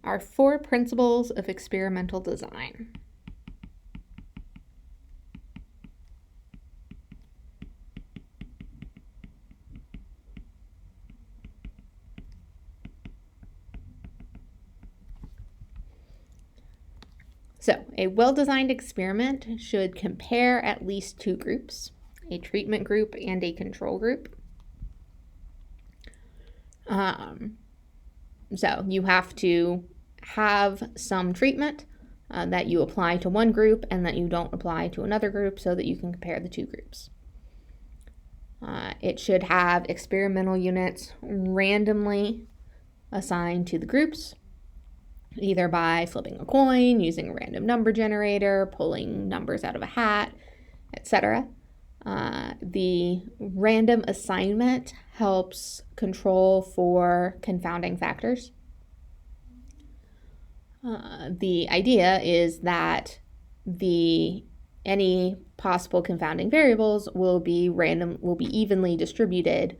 are 4 principles of experimental design. So, a well-designed experiment should compare at least 2 groups, a treatment group and a control group. So you have to have some treatment that you apply to one group and that you don't apply to another group so that you can compare the 2 groups. It should have experimental units randomly assigned to the groups, either by flipping a coin, using a random number generator, pulling numbers out of a hat, etc. The random assignment helps control for confounding factors. The idea is that any possible confounding variables will be evenly distributed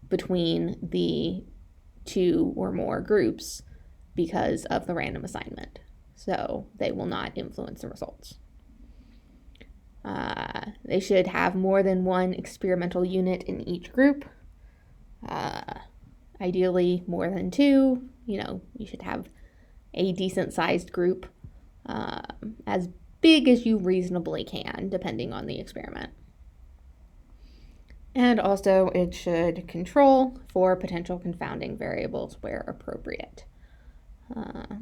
between the 2 or more groups because of the random assignment. So they will not influence the results. They should have more than 1 experimental unit in each group. Ideally more than 2. You should have a decent sized group, as big as you reasonably can, depending on the experiment. And also it should control for potential confounding variables where appropriate.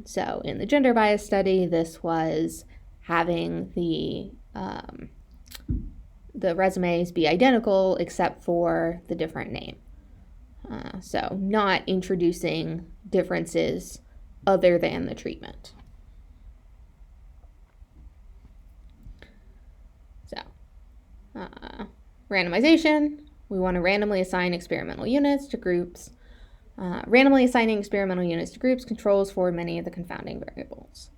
So in the gender bias study, this was having the resumes be identical except for the different name. So not introducing differences other than the treatment. So, randomization, we want to randomly assign experimental units to groups. Randomly assigning experimental units to groups controls for many of the confounding variables.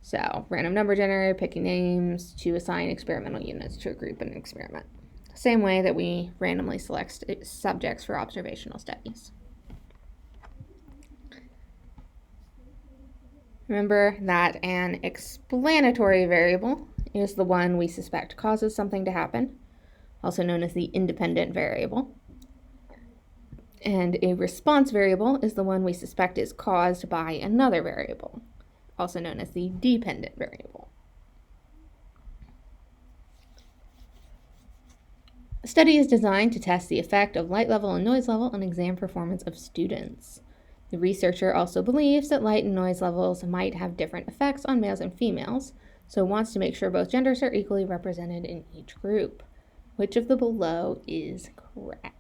So, random number generator, picking names to assign experimental units to a group in an experiment. Same way that we randomly select subjects for observational studies. Remember that an explanatory variable is the one we suspect causes something to happen, also known as the independent variable. And a response variable is the one we suspect is caused by another variable, also known as the dependent variable. A study is designed to test the effect of light level and noise level on exam performance of students. The researcher also believes that light and noise levels might have different effects on males and females, so wants to make sure both genders are equally represented in each group. Which of the below is correct?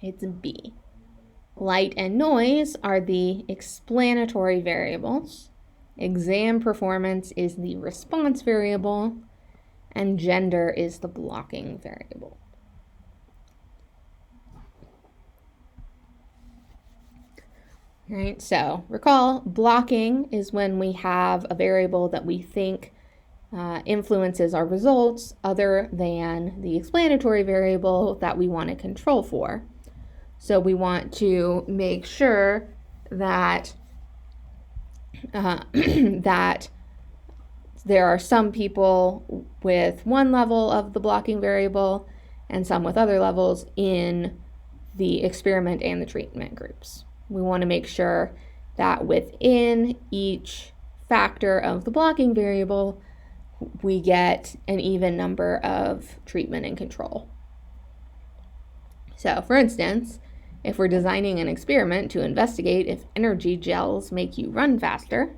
It's B. Light and noise are the explanatory variables. Exam performance is the response variable, and gender is the blocking variable. All right, so recall, blocking is when we have a variable that we think influences our results other than the explanatory variable that we want to control for. So we want to make sure that that there are some people with one level of the blocking variable and some with other levels in the experiment and the treatment groups. We want to make sure that within each factor of the blocking variable, we get an even number of treatment and control. So, for instance, if we're designing an experiment to investigate if energy gels make you run faster,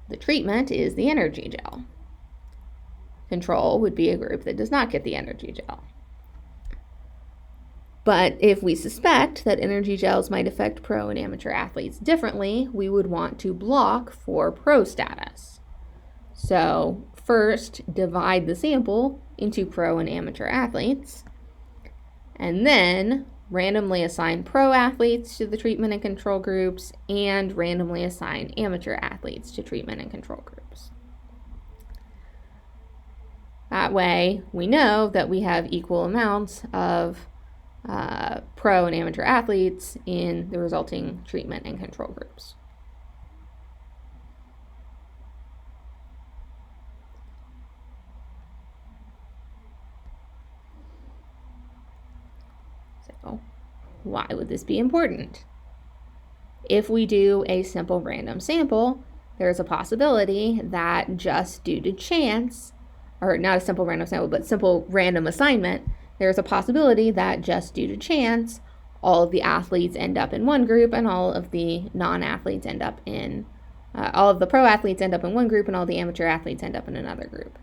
the treatment is the energy gel. Control would be a group that does not get the energy gel. But if we suspect that energy gels might affect pro and amateur athletes differently, we would want to block for pro status. So first, divide the sample into pro and amateur athletes, and then randomly assign pro athletes to the treatment and control groups and randomly assign amateur athletes to treatment and control groups. That way, we know that we have equal amounts of pro and amateur athletes in the resulting treatment and control groups. So, why would this be important? If we do a simple random sample, there's a possibility that just due to chance, or not a simple random sample, but simple random assignment, there's a possibility that just due to chance, all of the athletes end up in one group and all of the non-athletes end up in, all of the pro athletes end up in one group and all the amateur athletes end up in another group,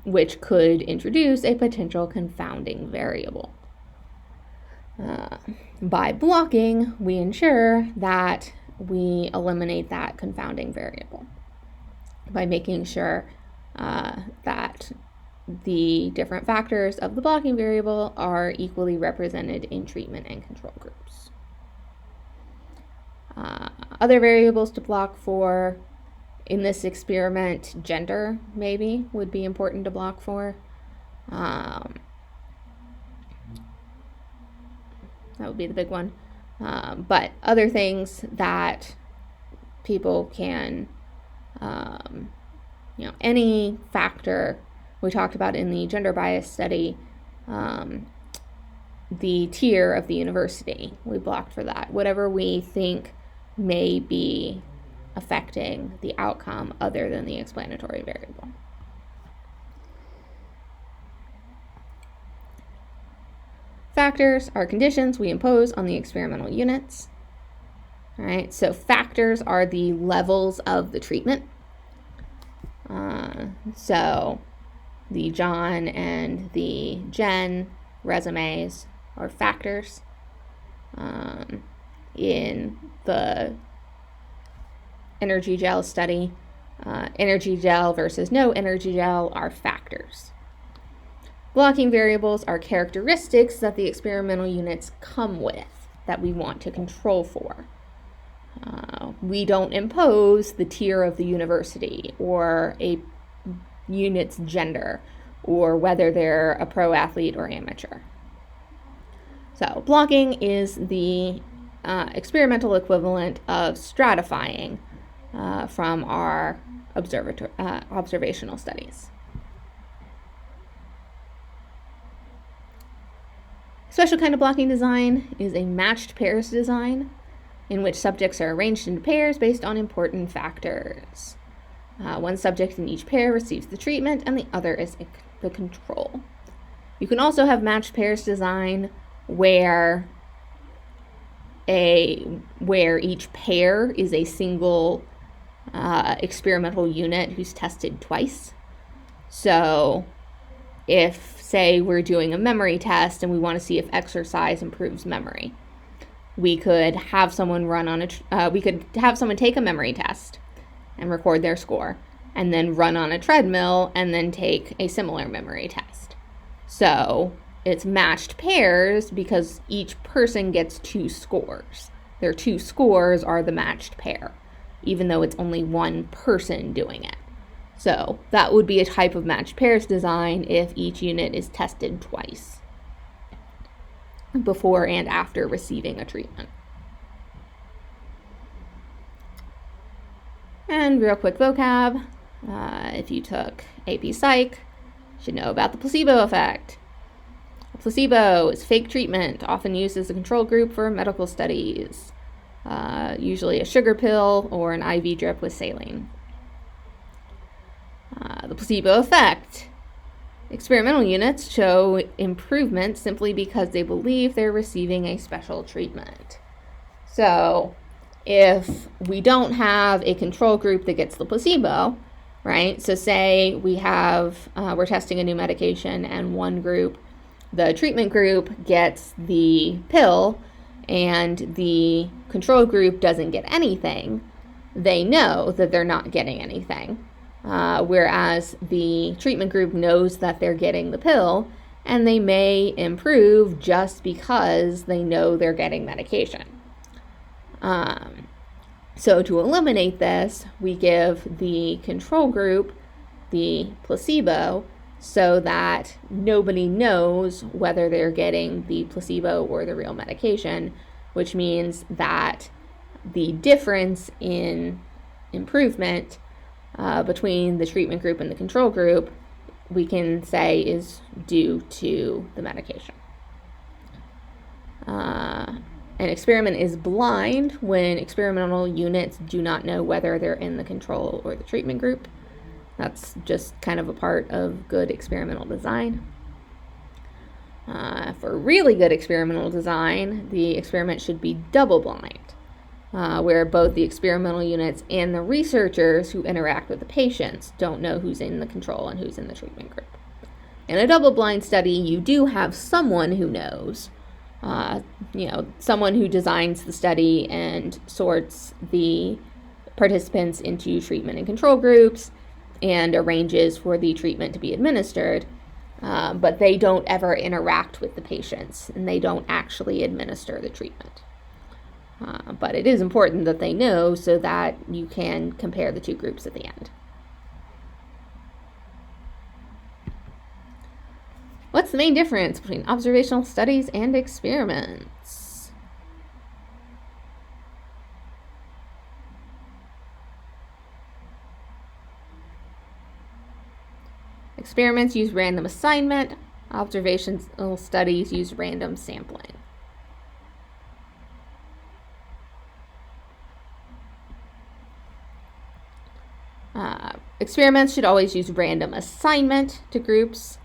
which could introduce a potential confounding variable. By blocking, we ensure that we eliminate that confounding variable by making sure that the different factors of the blocking variable are equally represented in treatment and control groups. Other variables to block for in this experiment, gender maybe would be important to block for. That would be the big one. But other things that people can, any factor we talked about in the gender bias study, the tier of the university, we blocked for that. Whatever we think may be affecting the outcome other than the explanatory variable. Factors are conditions we impose on the experimental units. All right, so factors are the levels of the treatment. So the John and the Jen resumes are factors. In the energy gel study, energy gel versus no energy gel are factors. Blocking variables are characteristics that the experimental units come with that we want to control for. We don't impose the tier of the university or a unit's gender or whether they're a pro athlete or amateur. So blocking is the experimental equivalent of stratifying from our observational studies. Special kind of blocking design is a matched pairs design in which subjects are arranged into pairs based on important factors. One subject in each pair receives the treatment and the other is the control. You can also have matched pairs design where each pair is a single experimental unit who's tested twice. So if, say, we're doing a memory test and we want to see if exercise improves memory, we could have someone take a memory test and record their score, and then run on a treadmill and then take a similar memory test. So it's matched pairs because each person gets 2 scores. Their 2 scores are the matched pair, even though it's only one person doing it. So that would be a type of matched pairs design if each unit is tested twice before and after receiving a treatment. And real quick vocab, if you took AP Psych, you should know about the placebo effect. A placebo is fake treatment, often used as a control group for medical studies, usually a sugar pill or an IV drip with saline. The placebo effect. Experimental units show improvement simply because they believe they're receiving a special treatment. So if we don't have a control group that gets the placebo, right? So say we have, we're testing a new medication and one group, the treatment group gets the pill and the control group doesn't get anything, they know that they're not getting anything. Whereas the treatment group knows that they're getting the pill and they may improve just because they know they're getting medication. So to eliminate this, we give the control group the placebo so that nobody knows whether they're getting the placebo or the real medication, which means that the difference in improvement between the treatment group and the control group, we can say is due to the medication. An experiment is blind when experimental units do not know whether they're in the control or the treatment group. That's just kind of a part of good experimental design. For really good experimental design, the experiment should be double-blind, where both the experimental units and the researchers who interact with the patients don't know who's in the control and who's in the treatment group. In a double-blind study, you do have someone who knows, someone who designs the study and sorts the participants into treatment and control groups and arranges for the treatment to be administered, but they don't ever interact with the patients and they don't actually administer the treatment. But it is important that they know so that you can compare the two groups at the end. What's the main difference between observational studies and experiments? Experiments use random assignment. Observational studies use random sampling. Experiments should always use random assignment to groups.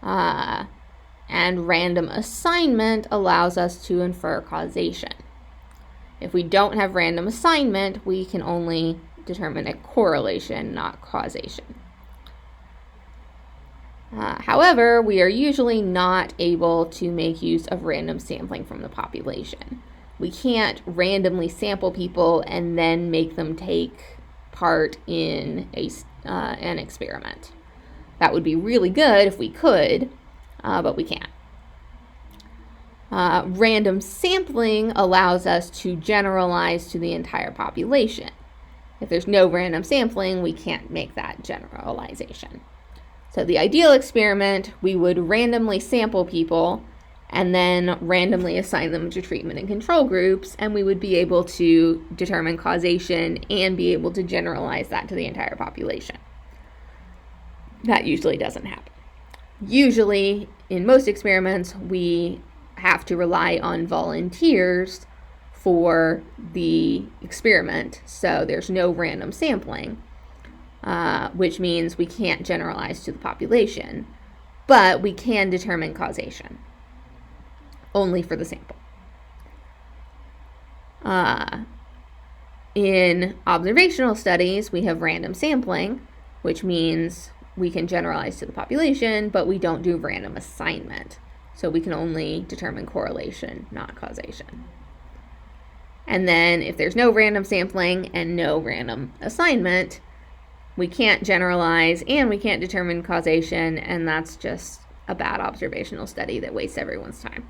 And random assignment allows us to infer causation. If we don't have random assignment, we can only determine a correlation, not causation. However, we are usually not able to make use of random sampling from the population. We can't randomly sample people and then make them take part in an experiment. That would be really good if we could, but we can't. Random sampling allows us to generalize to the entire population. If there's no random sampling, we can't make that generalization. So the ideal experiment, we would randomly sample people and then randomly assign them to treatment and control groups, and we would be able to determine causation and be able to generalize that to the entire population. That usually doesn't happen. Usually, in most experiments, we have to rely on volunteers for the experiment, so there's no random sampling, which means we can't generalize to the population, but we can determine causation, only for the sample. In observational studies, we have random sampling, which means we can generalize to the population, but we don't do random assignment. So we can only determine correlation, not causation. And then if there's no random sampling and no random assignment, we can't generalize and we can't determine causation, and that's just a bad observational study that wastes everyone's time.